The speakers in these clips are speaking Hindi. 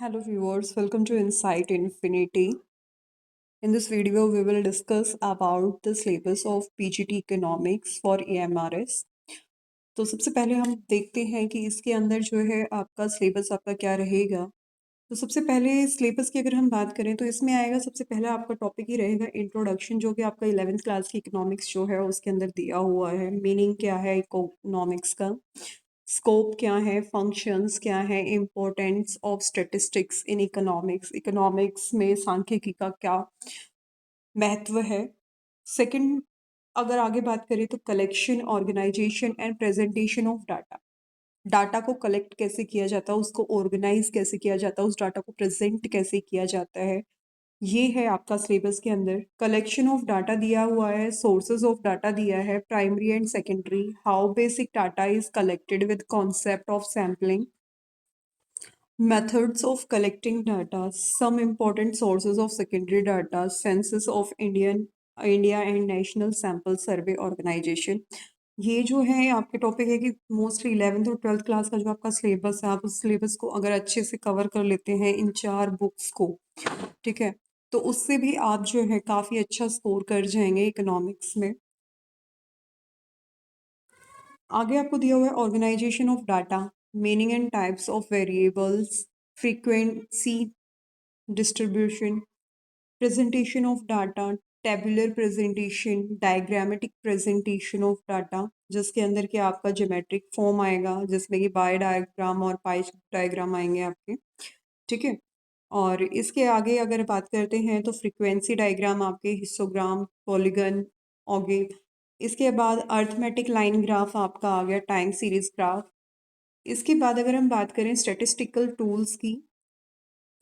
Hello viewers, welcome to Insight Infinity. In this video, we will discuss about the syllabus of PGT Economics for AMRS. तो सबसे पहले हम देखते हैं कि इसके अंदर जो है आपका सिलेबस आपका क्या रहेगा। तो सबसे पहले सिलेबस की अगर हम बात करें तो इसमें आएगा सबसे पहला आपका टॉपिक ही रहेगा इंट्रोडक्शन, जो कि आपका 11th क्लास की इकोनॉमिक्स जो है उसके अंदर दिया हुआ है। मीनिंग क्या है इकोनॉमिक्स का, स्कोप क्या है, फंक्शंस क्या है, importance of statistics in economics, economics में सांख्यिकी का क्या महत्व है। सेकंड, अगर आगे बात करें तो collection, organisation and presentation of data, data को कलेक्ट कैसे किया जाता है, उसको ऑर्गेनाइज कैसे किया जाता है, उस डाटा को प्रेजेंट कैसे किया जाता है, ये है आपका सिलेबस के अंदर। कलेक्शन ऑफ डाटा दिया हुआ है, सोर्सेज ऑफ डाटा दिया है, primary and secondary, how basic data is collected with concept of sampling, methods of collecting data, some important sources of secondary data, census of India and national sample survey organisation. ये जो है आपके टॉपिक है कि मोस्टली 11th और 12th क्लास का जो आपका सिलेबस है, आप उस सिलेबस को अगर अच्छे से कवर कर लेते हैं इन 4 बुक्स को, ठीक है, तो उससे भी आप जो है काफ़ी अच्छा स्कोर कर जाएंगे इकोनॉमिक्स में। आगे आपको दिया हुआ है organisation of data, meaning and types of variables, frequency distribution, presentation of data, tabular presentation, diagrammatic presentation of data, जिसके अंदर के आपका ज्योमेट्रिक फॉर्म आएगा जिसमें कि बाय डायग्राम और पाई डायग्राम आएंगे आपके, ठीक है। और इसके आगे अगर बात करते हैं तो फ्रीक्वेंसी डायग्राम आपके, हिस्टोग्राम, पॉलीगन, ओगे। इसके बाद अर्थमेटिक लाइन ग्राफ आपका आ गया, टाइम सीरीज ग्राफ। इसके बाद अगर हम बात करें स्टैटिस्टिकल टूल्स की,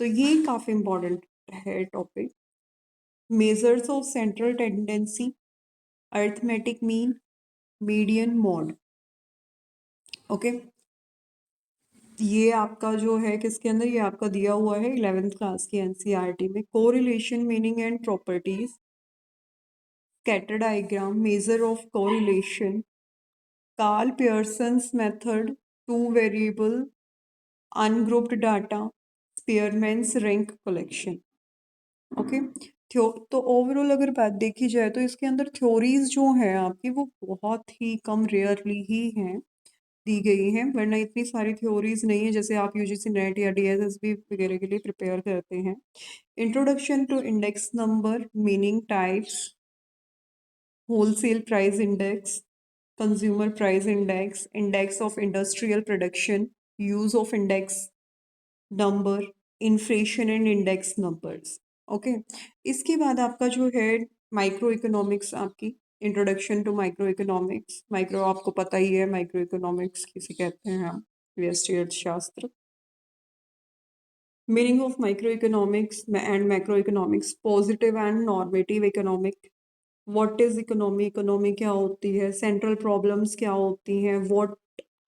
तो ये काफ़ी इंपॉर्टेंट है topic. Measures of central tendency, arithmetic mean, median mode, okay. ये आपका जो है किसके अंदर, ये आपका दिया हुआ है 11th क्लास की एनसीईआरटी में। Correlation, meaning and properties, scatter diagram, measure of correlation, Karl Pearson's method, two variable ungrouped data, Spearman's rank collection, okay. तो ओवरऑल अगर बात देखी जाए तो इसके अंदर थ्योरीज जो हैं आपकी वो बहुत ही कम, रेयरली ही हैं, दी गई हैं, वरना इतनी सारी थ्योरीज नहीं है जैसे आप यूजीसी नेट या डीएसएसबी वगैरह के लिए प्रिपेयर करते हैं। Introduction to index number, meaning, types, wholesale price index, consumer price index, index of industrial production, use of index number, inflation and index numbers, okay. इसके बाद आपका जो है माइक्रो इकोनॉमिक्स आपकी, introduction to micro economics. Micro आपको पता ही है, माइक्रो इकोनॉमिक्स किसे कहते हैं हम, व्यष्टि अर्थशास्त्र। Meaning of micro economics and macro economics, positive and normative economic, what is economy, economy क्या होती है, सेंट्रल प्रॉब्लम्स क्या होती हैं, what,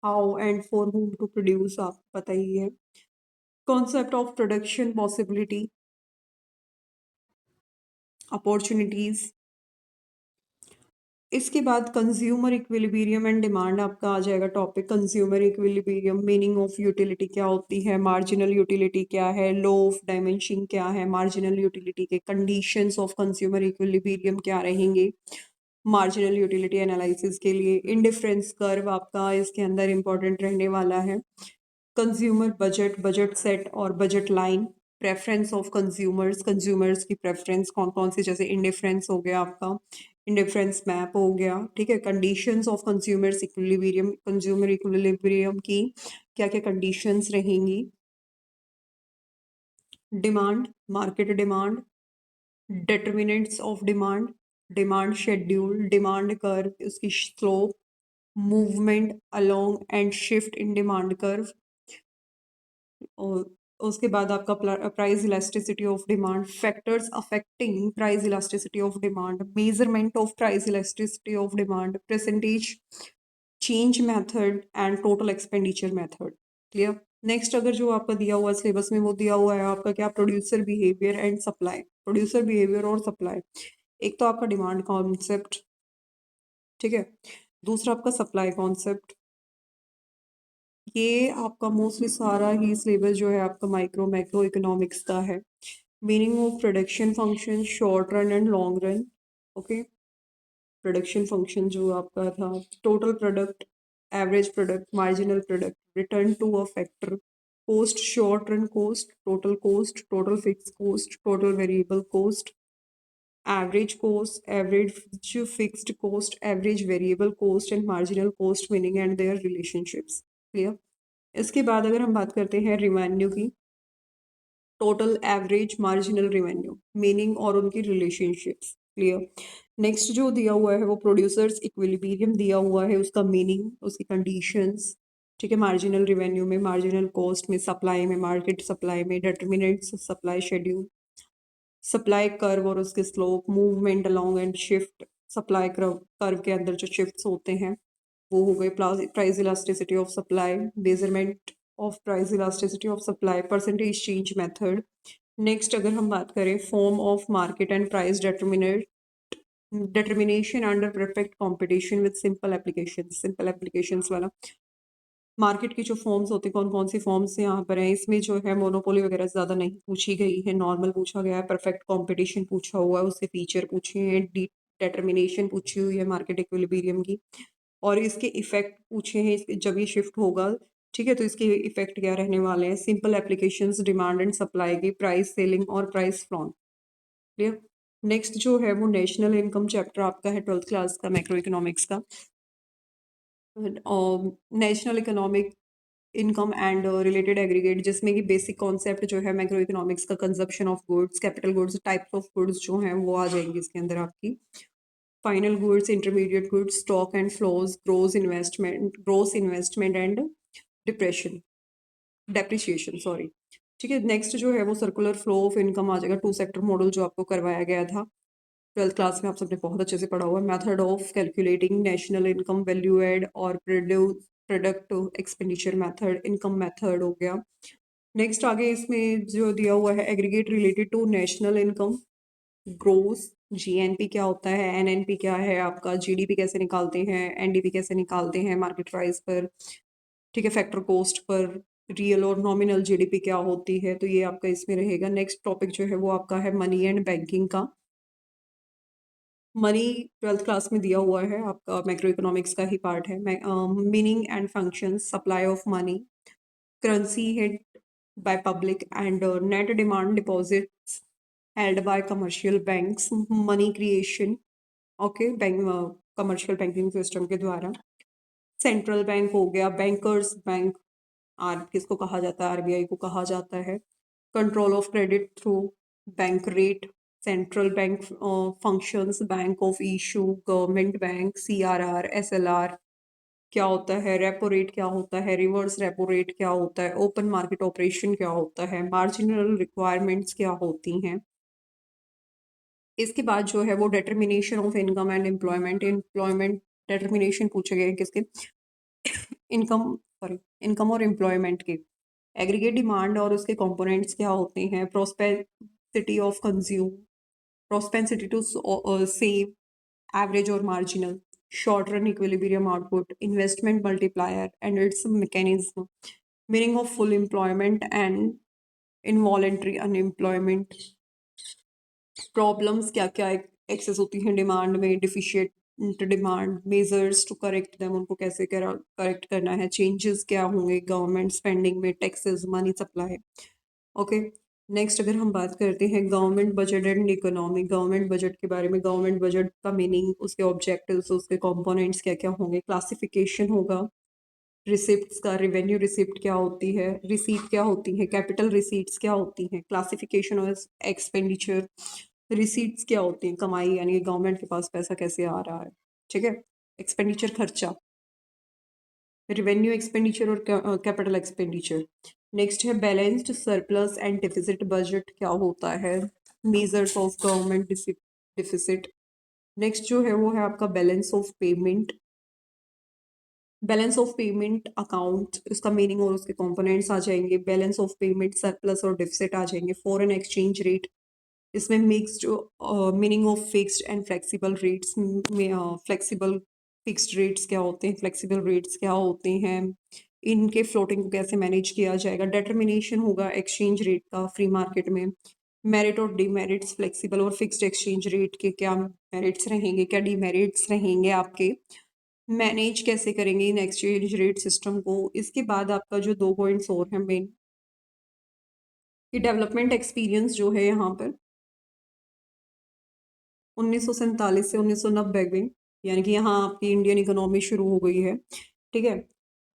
how and for whom to produce, आपको पता ही है। Concept of production, possibility, opportunities. इसके बाद कंज्यूमर इक्विलिब्रियम एंड डिमांड आपका आ जाएगा topic. Consumer equilibrium, meaning of utility क्या होती है, मार्जिनल यूटिलिटी क्या है, लॉ ऑफ डायमेंशन क्या है, मार्जिनल यूटिलिटी के कंडीशंस ऑफ कंज्यूमर इक्विलिब्रियम क्या रहेंगे मार्जिनल यूटिलिटी एनालिसिस के लिए। इंडिफरेंस कर्व आपका इसके अंदर इंपॉर्टेंट रहने वाला है। कंज्यूमर बजट, बजट सेट और budget line, preference of consumers, consumers की प्रेफरेंस कौन कौन सी, जैसे इंडिफरेंस हो गया आपका, इंडिफरेंस मैप हो गया, ठीक है। Conditions of consumers equilibrium, consumer equilibrium की क्या क्या कंडीशंस रहेंगी। Demand, market demand, determinants of demand, demand schedule, demand curve, उसकी slope, movement along and shift in demand curve. और उसके बाद आपका price elasticity of demand, factors affecting price elasticity of demand, measurement of price elasticity of demand, percentage change method and total expenditure method. Clear. Next अगर जो आपका दिया हुआ है सिलेबस में, वो दिया हुआ है आपका क्या, producer behaviour and supply, producer behaviour और सप्लाई। एक तो आपका डिमांड कॉन्सेप्ट, ठीक है, दूसरा आपका सप्लाई कॉन्सेप्ट, ये आपका मोस्टली सारा ही सिलेबस जो है आपका मैक्रो इकोनॉमिक्स का है। Meaning of production function, short run and long run. Okay, production function जो आपका था, total product, average product, marginal product, return to a factor, cost, short run cost, total fix cost, total variable cost, average fixed cost, average variable cost and marginal cost, meaning and their relationships. Clear. इसके बाद अगर हम बात करते हैं रिवेन्यू की, total, average, marginal revenue, meaning और उनकी रिलेशनशिप्स। क्लियर। नेक्स्ट जो दिया हुआ है वो प्रोड्यूसर्स इक्विलिब्रियम दिया हुआ है, उसका मीनिंग, उसकी कंडीशंस। ठीक है, मार्जिनल रिवेन्यू में, मार्जिनल कॉस्ट में, सप्लाई में, मार्केट सप्लाई में, determinants supply schedule, supply curve और उसके slope, movement along and shift, supply curve के अंदर जो शिफ्ट्स होते हैं वो हो गए, price elasticity of supply, measurement of price elasticity of supply, percentage change method. Next अगर हम बात करें form of market and price determination under perfect competition with simple applications वाला। मार्केट की जो फॉर्म्स होती हैं, कौन कौन सी फॉर्म्स यहाँ पर हैं, इसमें जो है मोनोपोली वगैरह ज़्यादा नहीं पूछी गई है, नॉर्मल पूछा गया है, परफेक्ट कंपटीशन पूछा हुआ है, उसके फीचर पूछे हैं, डिटर्मिनेशन पूछी हुई है मार्केट इक्विलिब्रियम की, और इसके इफेक्ट पूछे हैं जब ये शिफ्ट होगा। ठीक है, तो इसके इफेक्ट क्या रहने वाले हैं, simple applications, demand and supply की, प्राइस सेलिंग और प्राइस फ्लॉन। क्लियर। नेक्स्ट जो है वो नेशनल इनकम चैप्टर आपका है 12th क्लास का मैक्रो इकोनॉमिक्स का। National economic income and related aggregate, जिसमें कि बेसिक कॉन्सेप्ट जो है मैक्रो इकोनॉमिक्स का, consumption of goods, capital goods, types of goods जो हैं वो आ जाएंगी इसके अंदर आपकी, final goods, intermediate goods, stock and flows, gross investment and depression depreciation, sorry. ठीक है, नेक्स्ट जो है वो सर्कुलर फ्लो ऑफ इनकम आ जाएगा, टू सेक्टर मॉडल जो आपको करवाया गया था 12th क्लास में, आप सबने बहुत अच्छे से पढ़ा हुआ है। Method of calculating national income, value add और product expenditure method, income method हो गया। नेक्स्ट आगे इसमें जो दिया हुआ है aggregate related to national income, gross, GNP क्या होता है, एनएनपी क्या है आपका, जीडीपी कैसे निकालते हैं, एनडीपी कैसे निकालते हैं मार्केट प्राइस पर। ठीक है, फैक्टर कॉस्ट पर, रियल और नॉमिनल जीडीपी क्या होती है, तो ये आपका इसमें रहेगा। नेक्स्ट टॉपिक जो है वो आपका है मनी एंड बैंकिंग का। मनी 12th क्लास में दिया हुआ है आपका, मैक्रो इकोनॉमिक्स का ही पार्ट है। Meaning and function, supply of money, currency hit by public and net demand deposits held by commercial banks, money creation. Okay, bank commercial banking system के द्वारा। सेंट्रल बैंक हो गया, बैंकर्स बैंक, आर किसको कहा जाता है, आरबीआई को कहा जाता है। Control of credit through bank rate, central bank functions, bank of issue, government bank, CRR, SLR क्या होता है, रेपो रेट क्या होता है, रिवर्स रेपो रेट क्या होता है, ओपन मार्केट ऑपरेशन क्या होता है, मार्जिनल रिक्वायरमेंट्स क्या होती हैं। इसके बाद जो है वो determination of income and employment determination पूछे गए हैं किसके, इनकम और एम्प्लॉयमेंट के। एग्रीगेट डिमांड और उसके कंपोनेंट्स क्या होते हैं, prosperity of consume, prosperity to save, average और marginal, short run equilibrium output, investment multiplier and its mechanism, meaning of full employment and involuntary unemployment, problems क्या क्या एक्सेस होती हैं डिमांड में, deficient demand, measures to correct them, उनको कैसे करेक्ट करना है, चेंजेस क्या होंगे गवर्नमेंट स्पेंडिंग में, taxes, money supply. Okay, next अगर हम बात करते हैं government budget and economy, government budget के बारे में, गवर्नमेंट बजट का मीनिंग, उसके ऑब्जेक्टिव्स, उसके कंपोनेंट्स क्या क्या होंगे, क्लासिफिकेशन होगा रिसिप्ट्स का, रेवेन्यू रिसिप्ट क्या होती है, रिसीट क्या होती है, कैपिटल रिसीट्स क्या होती हैं, क्लासिफिकेशन ऑफ एक्सपेंडिचर, रिसीट्स क्या होती हैं, कमाई यानी गवर्नमेंट के पास पैसा कैसे आ रहा है। ठीक है, एक्सपेंडिचर खर्चा, रेवेन्यू एक्सपेंडिचर और कैपिटल एक्सपेंडिचर। नेक्स्ट है balanced surplus and deficit budget क्या होता है, measures of government deficit. Next जो है वो है आपका बैलेंस ऑफ पेमेंट अकाउंट, उसका मीनिंग और उसके कंपोनेंट्स आ जाएंगे, बैलेंस ऑफ पेमेंट, सरप्लस और डिफिसिट आ जाएंगे, फॉरेन एक्सचेंज रेट, इसमें mixed, meaning of fixed and flexible rates में, फ्लेक्सिबल फिक्स्ड रेट्स क्या होते हैं, फ्लेक्सिबल रेट्स क्या होते हैं, इनके फ्लोटिंग को कैसे मैनेज किया जाएगा, डिटर्मिनेशन होगा एक्सचेंज रेट का फ्री मार्केट में, मेरिट और डिमेरिट्स, फ्लेक्सिबल और फिक्स्ड एक्सचेंज रेट के क्या मेरिट्स रहेंगे, क्या डिमेरिट्स रहेंगे आपके, मैनेज कैसे करेंगे इन एक्सचेंज रेट सिस्टम को। इसके बाद आपका जो 2 पॉइंट्स और हैं मेन, कि डेवलपमेंट एक्सपीरियंस जो है यहाँ पर 1947 से 1990 में, यानी कि यहाँ आपकी इंडियन इकोनॉमी शुरू हो गई है, ठीक है।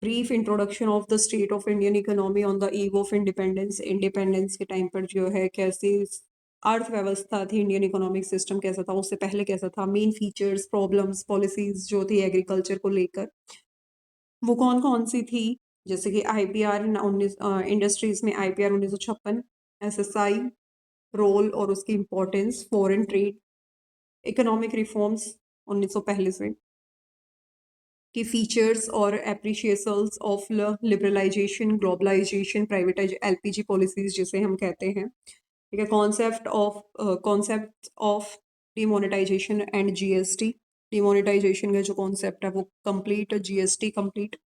Brief introduction of the state of Indian economy on the eve of independence, independence के टाइम पर जो है कैसी अर्थव्यवस्था थी, इंडियन इकोनॉमिक सिस्टम कैसा था, उससे पहले कैसा था, मेन फीचर्स, प्रॉब्लम्स, पॉलिसीज जो थी एग्रीकल्चर को लेकर वो कौन कौन सी थी, जैसे कि आईपीआर 19 इंडस्ट्रीज में आईपीआर 1956, एसएसआई रोल और उसकी importance, foreign trade, economic reforms 1900 पहले से की फीचर्स और appreciations of liberalisation, globalisation, privatise, LPG policies जिसे हम कहते हैं, ठीक है। Concept of demonetisation and GST, demonetisation का जो कॉन्सेप्ट है वो कंप्लीट, जीएसटी कंप्लीट।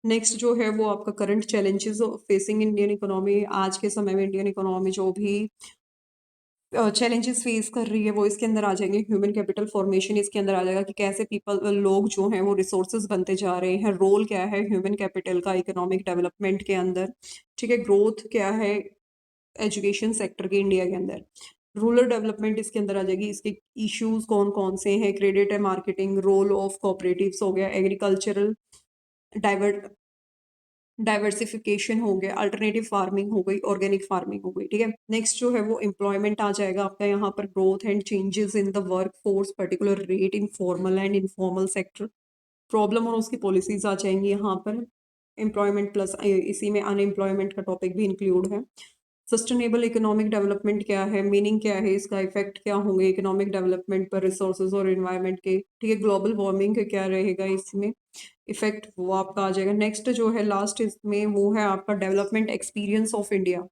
नेक्स्ट जो है वो आपका current challenges facing Indian economy, आज के समय में इंडियन इकोनॉमी जो भी चैलेंजेस फेस कर रही है वो इसके अंदर आ जाएंगे। ह्यूमन कैपिटल फॉर्मेशन इसके अंदर आ जाएगा कि कैसे लोग जो हैं वो रिसोर्सेज बनते जा रहे हैं, रोल क्या है ह्यूमन कैपिटल का इकोनॉमिक डेवलपमेंट के अंदर, ठीक है। ग्रोथ क्या है एजुकेशन सेक्टर के इंडिया के अंदर, रूरल डेवलपमेंट इसके अंदर आ जाएगी, इसके इश्यूज कौन कौन से हैं, क्रेडिट है, मार्केटिंग, रोल ऑफ कोऑपरेटिव्स हो गया, एग्रीकल्चरल डाइवर्ट डाइवर्सिफिकेशन हो गया, अल्टरनेटिव फार्मिंग हो गई, ऑर्गेनिक फार्मिंग हो गई, ठीक है। नेक्स्ट जो है वो एम्प्लॉयमेंट आ जाएगा आपका यहाँ पर, growth and changes in the work force, particular rate in formal and informal sector, problem और उसकी पॉलिसीज आ जाएंगी यहाँ पर। एम्प्लॉयमेंट प्लस इसी में अनएम्प्लॉयमेंट का टॉपिक भी इंक्लूड है। सस्टेनेबल इकोनॉमिक डेवलपमेंट क्या है, मीनिंग क्या है इसका, इफेक्ट क्या होंगे इकोनॉमिक डेवलपमेंट पर, रिसोर्सेज और एनवायरनमेंट के, ठीक है। ग्लोबल वार्मिंग का क्या रहेगा इसमें इफेक्ट, वो आपका आ जाएगा। नेक्स्ट जो है लास्ट इसमें वो है आपका डेवलपमेंट एक्सपीरियंस ऑफ इंडिया।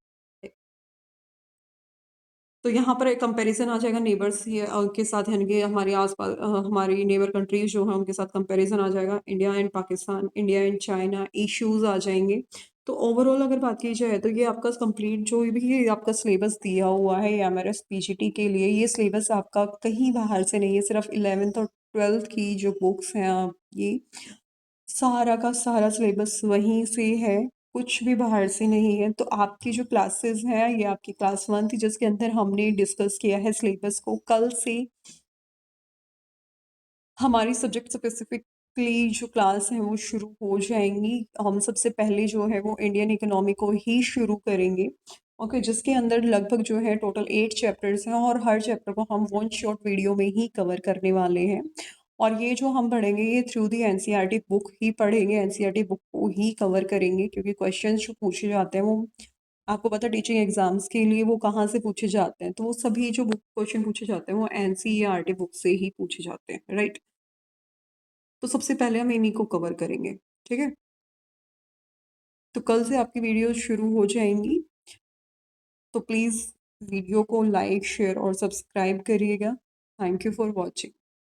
तो यहाँ पर एक कंपैरिजन आ जाएगा नेबर्स के साथ, यानी कि हमारे आसपास हमारी नेबर कंट्रीज जो है उनके साथ कंपैरिजन आ जाएगा, India and Pakistan, India and China, issues आ जाएंगे। तो ओवरऑल अगर बात की जाए तो ये आपका कंप्लीट जो भी आपका सिलेबस दिया हुआ है एमआरएस पीजीटी के लिए, ये सिलेबस आपका कहीं बाहर से नहीं है, सिर्फ 11th और 12th की जो बुक्स हैं आप ये सारा का सारा सिलेबस वहीं से है, कुछ भी बाहर से नहीं है। तो आपकी जो क्लासेस हैं ये आपकी क्लास 1 थी जिसके अंदर हमने डिस्कस किया है सिलेबस को, कल से हमारी सब्जेक्ट स्पेसिफिकली जो क्लास है वो शुरू हो जाएंगी। हम सबसे पहले जो है वो इंडियन इकोनॉमी को ही शुरू करेंगे, ओके, जिसके अंदर लगभग जो है टोटल 8 चैप्टर्स हैं और हर चैप्टर को हम वन शॉट वीडियो में ही कवर करने वाले हैं। और ये जो हम पढ़ेंगे ये थ्रू दी एनसीईआरटी बुक ही पढ़ेंगे, एनसीईआरटी बुक को ही कवर करेंगे, क्योंकि क्वेश्चन जो पूछे जाते हैं वो आपको पता है टीचिंग एग्जाम्स के लिए वो कहाँ से पूछे जाते हैं, तो वो सभी जो बुक क्वेश्चन पूछे जाते हैं वो एनसीईआरटी बुक से ही पूछे जाते हैं, राइट। तो सबसे पहले हम इन्हीं को कवर करेंगे, ठीक है। तो कल से आपकी वीडियोस शुरू हो जाएंगी, तो प्लीज़ वीडियो को लाइक, शेयर और सब्सक्राइब करिएगा। Thank you for watching.